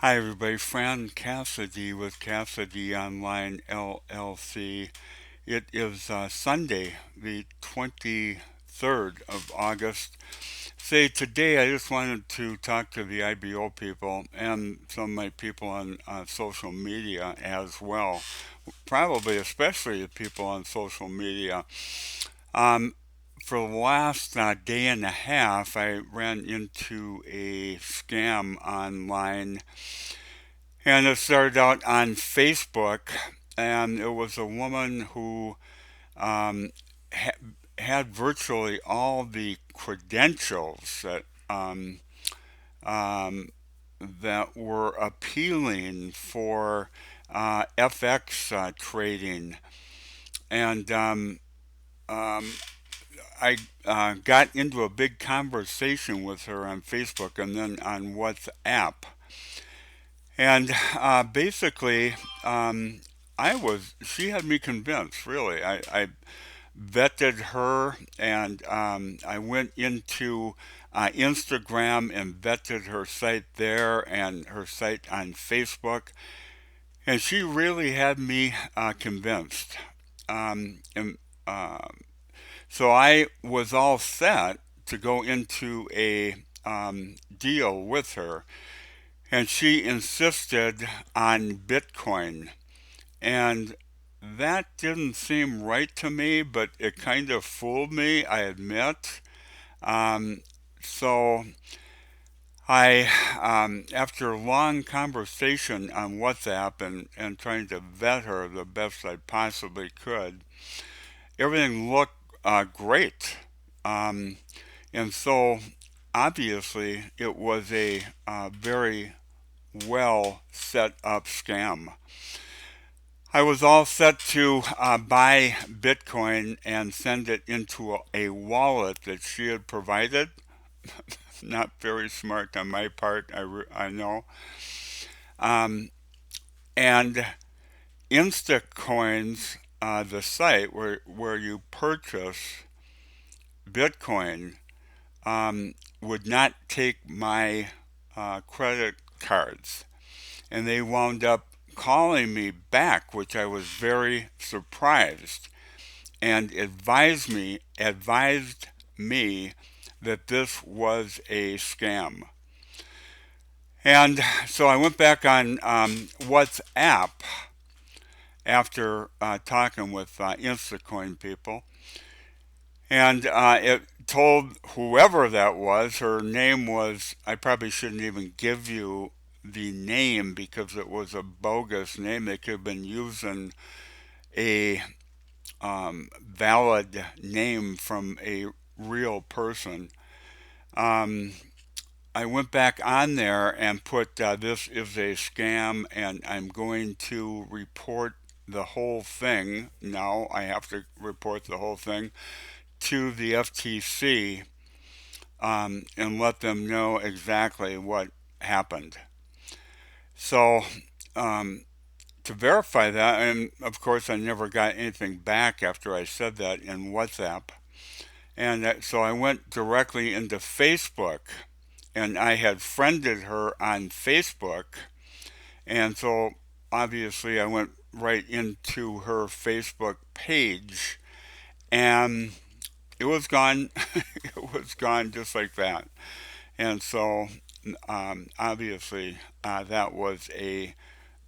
Hi everybody, Fran Cassady with Cassady Online LLC. It is Sunday, the 23rd of August. Say today I just wanted to talk to the IBO people and some of my people on social media as well. Probably especially the people on social media. Um, for the last day and a half, I ran into a scam online, and it started out on Facebook, and it was a woman who um, ha- had virtually all the credentials um, that were appealing for FX trading. And um, I got into a big conversation with her on Facebook and then on WhatsApp. And basically, um, she had me convinced, really. I vetted her, and I went into Instagram and vetted her site there and her site on Facebook. And she really had me convinced. And so I was all set to go into a deal with her. And she insisted on Bitcoin. And that didn't seem right to me, but it kind of fooled me, I admit. Um, so after a long conversation on WhatsApp and trying to vet her the best I possibly could, everything looked great. Um, and so obviously it was a very well set up scam. I was all set to buy Bitcoin and send it into a wallet that she had provided. Not very smart on my part, I know. Um, and Instacoins, the site where you purchase Bitcoin, would not take my credit cards. And they wound up calling me back, which I was very surprised, and advised me that this was a scam. And so I went back on WhatsApp after talking with Instacoin people, and it told whoever that was, her name was, I probably shouldn't even give you the name because it was a bogus name. They could have been using a valid name from a real person. Um, I went back on there and put this is a scam and I'm going to report the whole thing. Now I have to report the whole thing to the FTC and let them know exactly what happened. So um, to verify that, and of course I never got anything back after I said that in WhatsApp. And so I went directly into Facebook, and I had friended her on Facebook. And so obviously I went right into her Facebook page, and it was gone. It was gone just like that. And so obviously that was a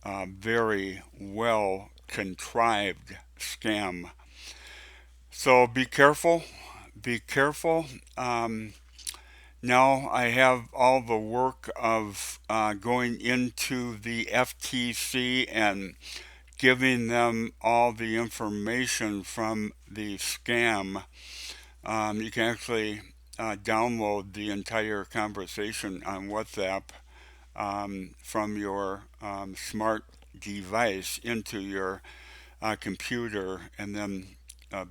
very well contrived scam. So be careful. Be careful. Now I have all the work of going into the FTC and giving them all the information from the scam. You can actually download the entire conversation on WhatsApp from your smart device into your computer and then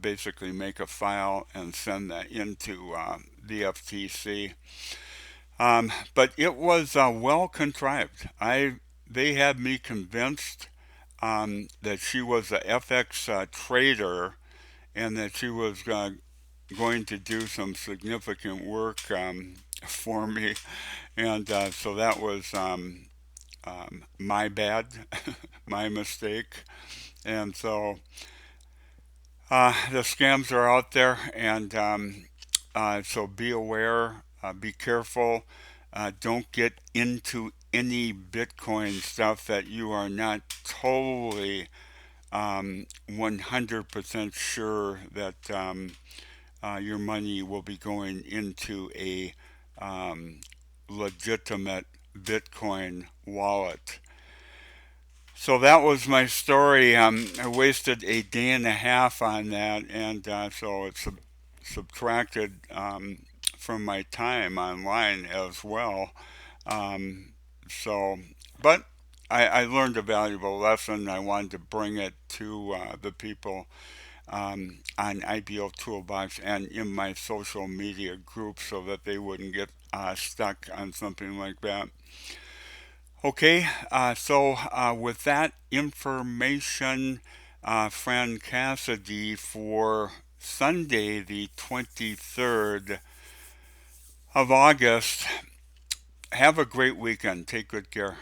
basically make a file and send that into the FTC. But it was well contrived. They had me convinced that she was a FX trader and that she was going to do some significant work for me, and so that was my bad, my mistake. And so the scams are out there, and so be aware, be careful. Don't get into any Bitcoin stuff that you are not totally 100% sure that your money will be going into a um, legitimate Bitcoin wallet. So that was my story. I wasted a day and a half on that, and so it's subtracted from my time online as well. Um, so, but I learned a valuable lesson. I wanted to bring it to the people on IBO Toolbox and in my social media group so that they wouldn't get stuck on something like that. Okay, with that information, friend Cassady, for Sunday, the 23rd of August, have a great weekend. Take good care.